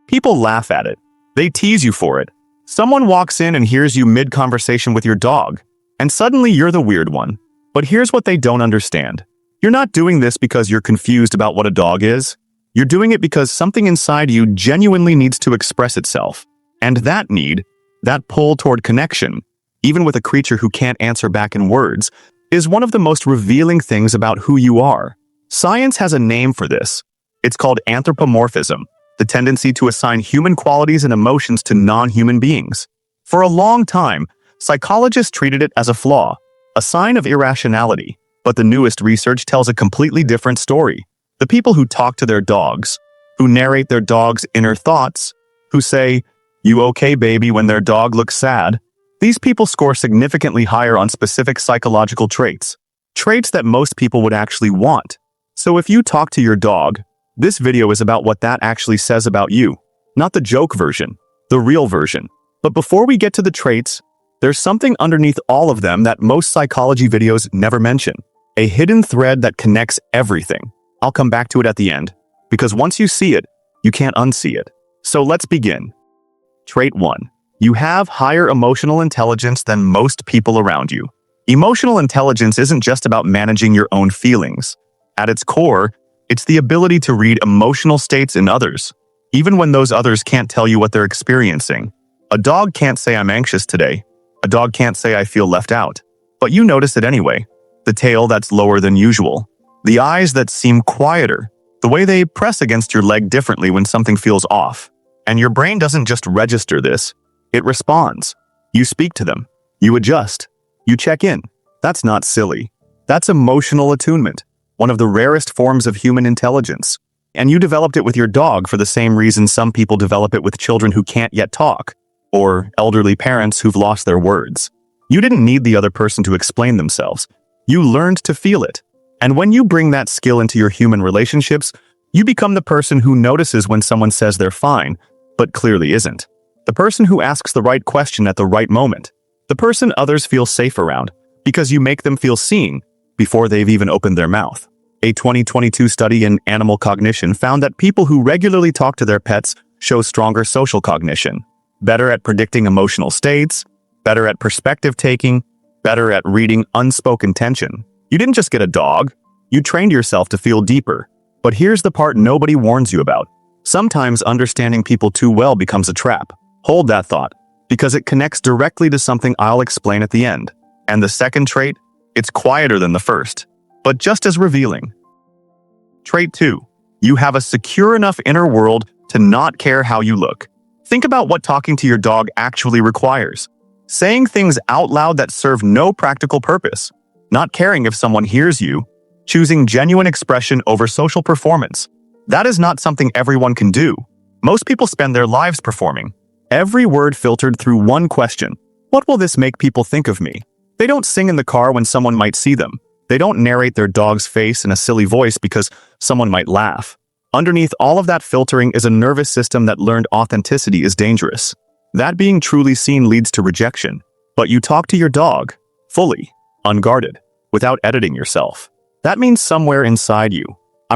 People laugh at it. They tease you for it. Someone walks in and hears you mid-conversation with your dog, and suddenly you're the weird one. But here's what they don't understand. You're not doing this because you're confused about what a dog is. You're doing it because something inside you genuinely needs to express itself. And that need, that pull toward connection, even with a creature who can't answer back in words, is one of the most revealing things about who you are. Science has a name for this. It's called anthropomorphism, the tendency to assign human qualities and emotions to non-human beings. For a long time, psychologists treated it as a flaw, a sign of irrationality. But the newest research tells a completely different story. The people who talk to their dogs, who narrate their dog's inner thoughts, who say, "You okay, baby," when their dog looks sad, these people score significantly higher on specific psychological traits that most people would actually want. So if you talk to your dog, this video is about what that actually says about you, not the joke version, the real version. But before we get to the traits, there's something underneath all of them that most psychology videos never mention. A hidden thread that connects everything. I'll come back to it at the end, because once you see it, you can't unsee it. So let's begin. Trait 1. You have higher emotional intelligence than most people around you. Emotional intelligence isn't just about managing your own feelings. At its core, it's the ability to read emotional states in others, even when those others can't tell you what they're experiencing. A dog can't say, "I'm anxious today." A dog can't say, "I feel left out." But you notice it anyway. The tail that's lower than usual. The eyes that seem quieter. The way they press against your leg differently when something feels off. And your brain doesn't just register this, it responds. You speak to them. You adjust. You check in. That's not silly. That's emotional attunement, one of the rarest forms of human intelligence. And you developed it with your dog for the same reason some people develop it with children who can't yet talk, or elderly parents who've lost their words. You didn't need the other person to explain themselves. You learned to feel it. And when you bring that skill into your human relationships, you become the person who notices when someone says they're fine, but clearly isn't. The person who asks the right question at the right moment. The person others feel safe around, because you make them feel seen before they've even opened their mouth. A 2022 study in animal cognition found that people who regularly talk to their pets show stronger social cognition, better at predicting emotional states, better at perspective taking, better at reading unspoken tension. You didn't just get a dog, you trained yourself to feel deeper. But here's the part nobody warns you about. Sometimes understanding people too well becomes a trap. Hold that thought, because it connects directly to something I'll explain at the end. And the second trait, it's quieter than the first, but just as revealing. Trait 2. You have a secure enough inner world to not care how you look. Think about what talking to your dog actually requires. Saying things out loud that serve no practical purpose. Not caring if someone hears you. Choosing genuine expression over social performance. That is not something everyone can do. Most people spend their lives performing. Every word filtered through one question. What will this make people think of me? They don't sing in the car when someone might see them. They don't narrate their dog's face in a silly voice because someone might laugh. Underneath all of that filtering is a nervous system that learned authenticity is dangerous. That being truly seen leads to rejection. But you talk to your dog, fully, unguarded, without editing yourself. That means somewhere inside you.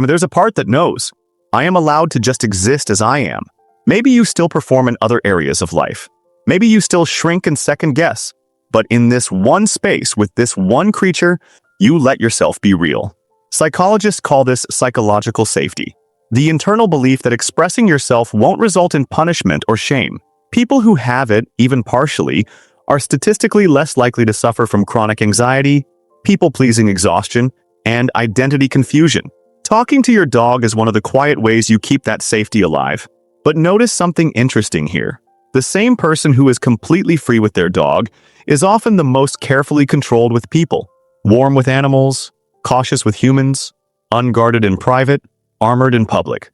There's a part that knows. I am allowed to just exist as I am. Maybe you still perform in other areas of life. Maybe you still shrink and second guess. But in this one space with this one creature, you let yourself be real. Psychologists call this psychological safety. The internal belief that expressing yourself won't result in punishment or shame. People who have it, even partially, are statistically less likely to suffer from chronic anxiety, people-pleasing exhaustion, and identity confusion. Talking to your dog is one of the quiet ways you keep that safety alive. But notice something interesting here. The same person who is completely free with their dog is often the most carefully controlled with people. Warm with animals, cautious with humans, unguarded in private, armored in public.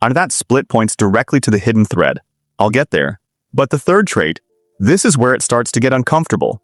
And that split points directly to the hidden thread. I'll get there. But the third trait, this is where it starts to get uncomfortable.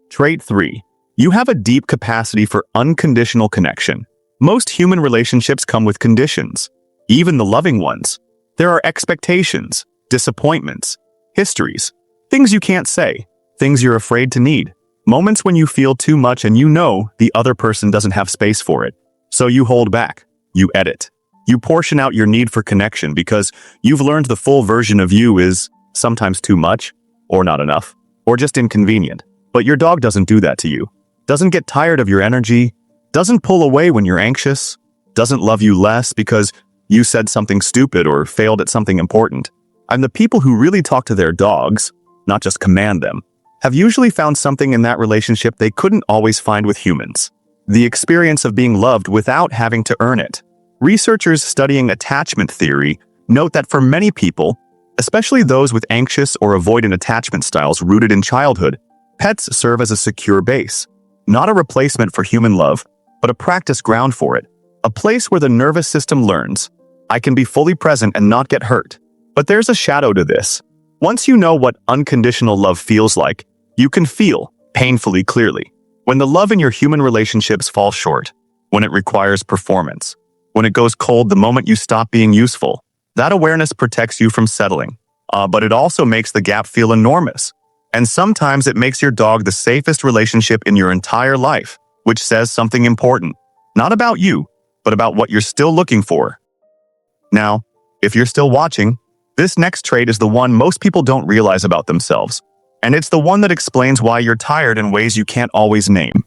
Trait 3. You have a deep capacity for unconditional connection. Most human relationships come with conditions, even the loving ones. There are expectations, disappointments, histories, things you can't say, things you're afraid to need, moments when you feel too much and you know the other person doesn't have space for it. So you hold back, you edit, You portion out your need for connection because you've learned the full version of you is sometimes too much, or not enough, or just inconvenient. But your dog doesn't do that to you. Doesn't get tired of your energy, doesn't pull away when you're anxious, doesn't love you less because you said something stupid or failed at something important. And the people who really talk to their dogs, not just command them, have usually found something in that relationship they couldn't always find with humans. The experience of being loved without having to earn it. Researchers studying attachment theory note that for many people, especially those with anxious or avoidant attachment styles rooted in childhood, pets serve as a secure base. Not a replacement for human love, but a practice ground for it. A place where the nervous system learns, I can be fully present and not get hurt. But there's a shadow to this. Once you know what unconditional love feels like, you can feel, painfully clearly, when the love in your human relationships falls short, when it requires performance, when it goes cold the moment you stop being useful. That awareness protects you from settling, but it also makes the gap feel enormous. And sometimes it makes your dog the safest relationship in your entire life, which says something important, not about you, but about what you're still looking for. Now, if you're still watching, this next trait is the one most people don't realize about themselves, and it's the one that explains why you're tired in ways you can't always name.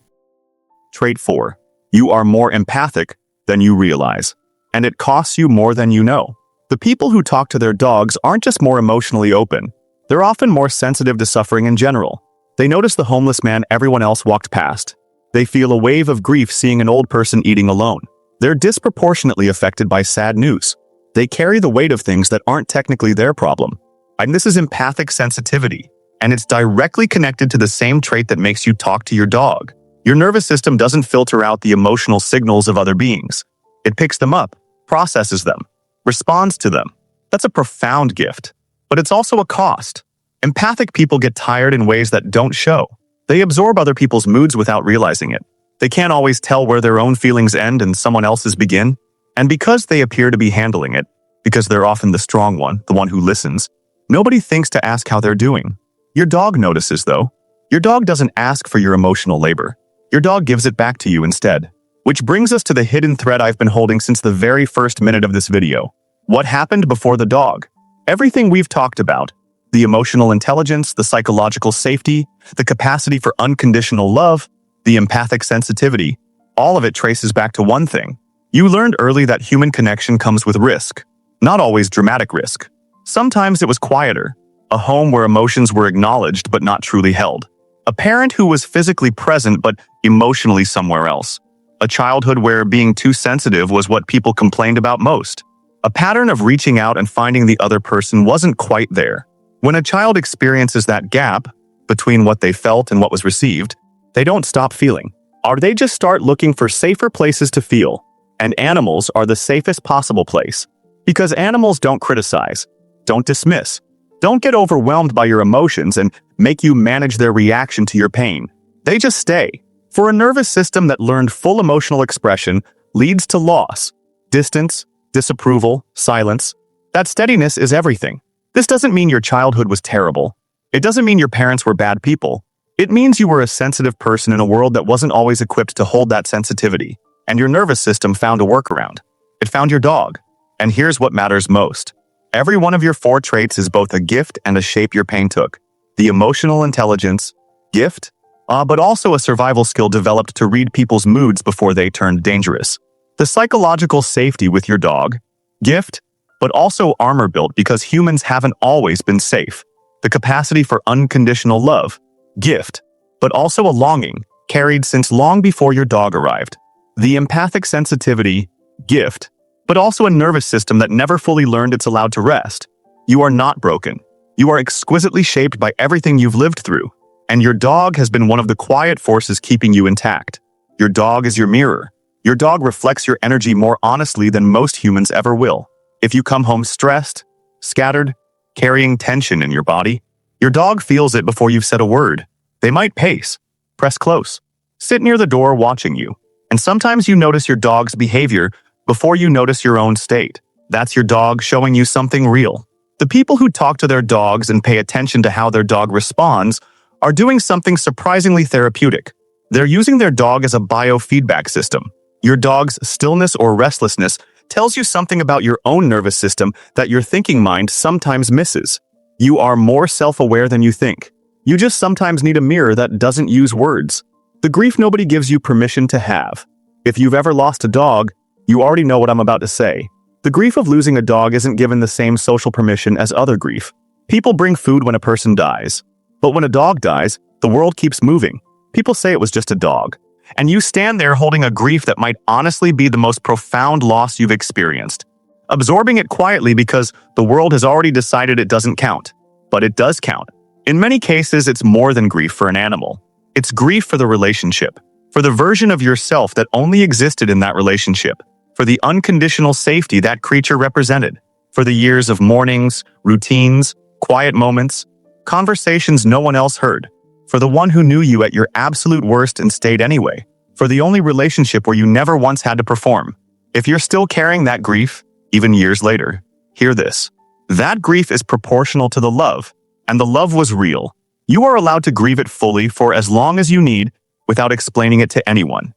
Trait 4. You are more empathic than you realize, and it costs you more than you know. The people who talk to their dogs aren't just more emotionally open, they're often more sensitive to suffering in general. They notice the homeless man everyone else walked past. They feel a wave of grief seeing an old person eating alone. They're disproportionately affected by sad news. They carry the weight of things that aren't technically their problem. And this is empathic sensitivity, and it's directly connected to the same trait that makes you talk to your dog. Your nervous system doesn't filter out the emotional signals of other beings. It picks them up, processes them, responds to them. That's a profound gift, but it's also a cost. Empathic people get tired in ways that don't show. They absorb other people's moods without realizing it. They can't always tell where their own feelings end and someone else's begin. And because they appear to be handling it, because they're often the strong one, the one who listens, nobody thinks to ask how they're doing. Your dog notices, though. Your dog doesn't ask for your emotional labor. Your dog gives it back to you instead. Which brings us to the hidden thread I've been holding since the very first minute of this video. What happened before the dog? Everything we've talked about, the emotional intelligence, the psychological safety, the capacity for unconditional love, the empathic sensitivity, all of it traces back to one thing. You learned early that human connection comes with risk. Not always dramatic risk. Sometimes it was quieter. A home where emotions were acknowledged but not truly held. A parent who was physically present but emotionally somewhere else. A childhood where being too sensitive was what people complained about most. A pattern of reaching out and finding the other person wasn't quite there. When a child experiences that gap between what they felt and what was received, they don't stop feeling, or they just start looking for safer places to feel. And animals are the safest possible place. Because animals don't criticize, don't dismiss, don't get overwhelmed by your emotions and make you manage their reaction to your pain. They just stay. For a nervous system that learned full emotional expression leads to loss, distance, disapproval, silence. That steadiness is everything. This doesn't mean your childhood was terrible. It doesn't mean your parents were bad people. It means you were a sensitive person in a world that wasn't always equipped to hold that sensitivity. And your nervous system found a workaround. It found your dog. And here's what matters most. Every one of your 4 traits is both a gift and a shape your pain took. The emotional intelligence, gift, but also a survival skill developed to read people's moods before they turned dangerous. The psychological safety with your dog, gift, but also armor built because humans haven't always been safe. The capacity for unconditional love, gift, but also a longing, carried since long before your dog arrived. The empathic sensitivity, gift, but also a nervous system that never fully learned it's allowed to rest. You are not broken. You are exquisitely shaped by everything you've lived through. And your dog has been one of the quiet forces keeping you intact. Your dog is your mirror. Your dog reflects your energy more honestly than most humans ever will. If you come home stressed, scattered, carrying tension in your body, your dog feels it before you've said a word. They might pace, press close, sit near the door watching you. And sometimes you notice your dog's behavior before you notice your own state. That's your dog showing you something real. The people who talk to their dogs and pay attention to how their dog responds are doing something surprisingly therapeutic. They're using their dog as a biofeedback system. Your dog's stillness or restlessness tells you something about your own nervous system that your thinking mind sometimes misses. You are more self-aware than you think. You just sometimes need a mirror that doesn't use words. The grief nobody gives you permission to have. If you've ever lost a dog, you already know what I'm about to say. The grief of losing a dog isn't given the same social permission as other grief. People bring food when a person dies. But when a dog dies, the world keeps moving. People say it was just a dog. And you stand there holding a grief that might honestly be the most profound loss you've experienced. Absorbing it quietly because the world has already decided it doesn't count. But it does count. In many cases, it's more than grief for an animal. It's grief for the relationship, for the version of yourself that only existed in that relationship, for the unconditional safety that creature represented, for the years of mornings, routines, quiet moments, conversations no one else heard, for the one who knew you at your absolute worst and stayed anyway, for the only relationship where you never once had to perform. If you're still carrying that grief, even years later, hear this. That grief is proportional to the love, and the love was real. You are allowed to grieve it fully for as long as you need without explaining it to anyone.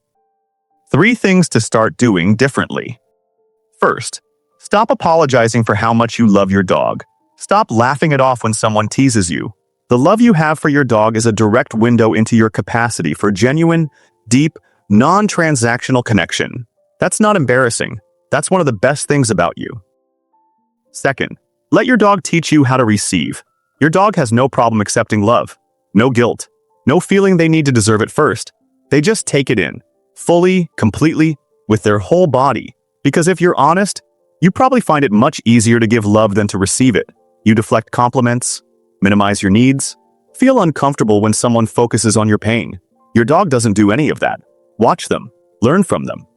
3 things to start doing differently. First, stop apologizing for how much you love your dog. Stop laughing it off when someone teases you. The love you have for your dog is a direct window into your capacity for genuine, deep, non-transactional connection. That's not embarrassing. That's one of the best things about you. Second, let your dog teach you how to receive. Your dog has no problem accepting love, no guilt, no feeling they need to deserve it first. They just take it in, fully, completely, with their whole body. Because if you're honest, you probably find it much easier to give love than to receive it. You deflect compliments, minimize your needs, feel uncomfortable when someone focuses on your pain. Your dog doesn't do any of that. Watch them, learn from them.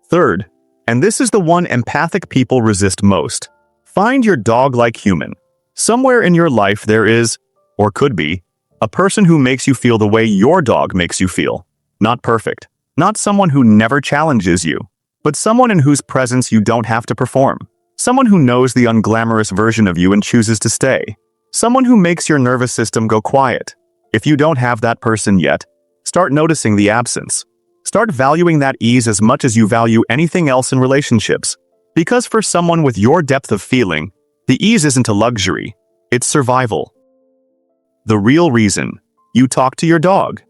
Third, and this is the one empathic people resist most, find your dog-like human. Somewhere in your life there is, or could be, a person who makes you feel the way your dog makes you feel. Not perfect, not someone who never challenges you, but someone in whose presence you don't have to perform. Someone who knows the unglamorous version of you and chooses to stay. Someone who makes your nervous system go quiet. If you don't have that person yet, start noticing the absence. Start valuing that ease as much as you value anything else in relationships. Because for someone with your depth of feeling, the ease isn't a luxury, it's survival. The real reason you talk to your dog.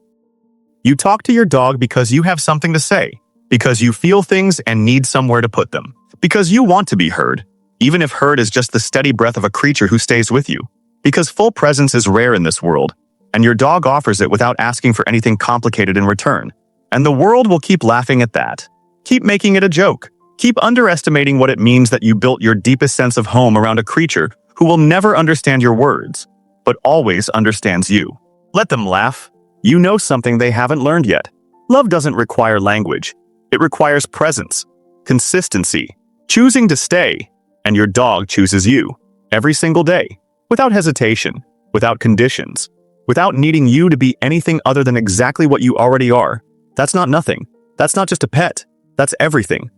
You talk to your dog because you have something to say, because you feel things and need somewhere to put them, because you want to be heard, even if heard is just the steady breath of a creature who stays with you, because full presence is rare in this world, and your dog offers it without asking for anything complicated in return. And the world will keep laughing at that. Keep making it a joke. Keep underestimating what it means that you built your deepest sense of home around a creature who will never understand your words, but always understands you. Let them laugh. You know something they haven't learned yet. Love doesn't require language. It requires presence, consistency, choosing to stay, and your dog chooses you every single day, without hesitation, without conditions, without needing you to be anything other than exactly what you already are. That's not nothing. That's not just a pet. That's everything.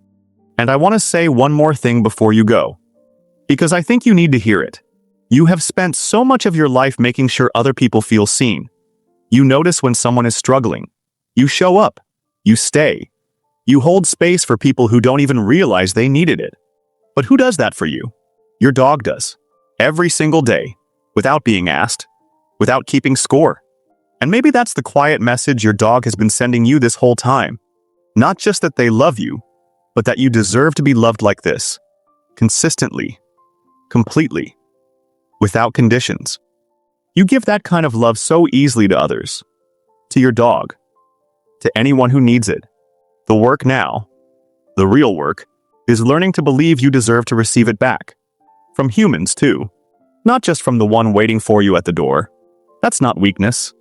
And I want to say one more thing before you go, because I think you need to hear it. You have spent so much of your life making sure other people feel seen. You notice when someone is struggling. You show up. You stay. You hold space for people who don't even realize they needed it. But who does that for you? Your dog does. Every single day, without being asked, without keeping score. And maybe that's the quiet message your dog has been sending you this whole time. Not just that they love you, but that you deserve to be loved like this. Consistently. Completely. Without conditions. You give that kind of love so easily to others. To your dog. To anyone who needs it. The work now, the real work, is learning to believe you deserve to receive it back. From humans, too. Not just from the one waiting for you at the door. That's not weakness.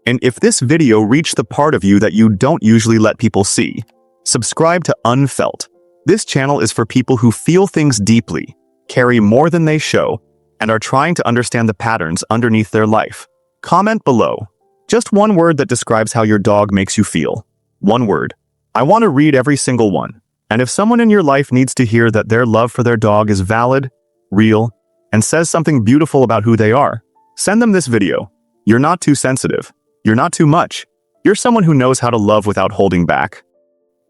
And if this video reached the part of you that you don't usually let people see, subscribe to UNFELT. This channel is for people who feel things deeply, carry more than they show, and are trying to understand the patterns underneath their life. Comment below. Just one word that describes how your dog makes you feel. One word. I want to read every single one. And if someone in your life needs to hear that their love for their dog is valid, real, and says something beautiful about who they are, send them this video. You're not too sensitive. You're not too much. You're someone who knows how to love without holding back.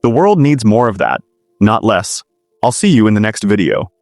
The world needs more of that, not less. I'll see you in the next video.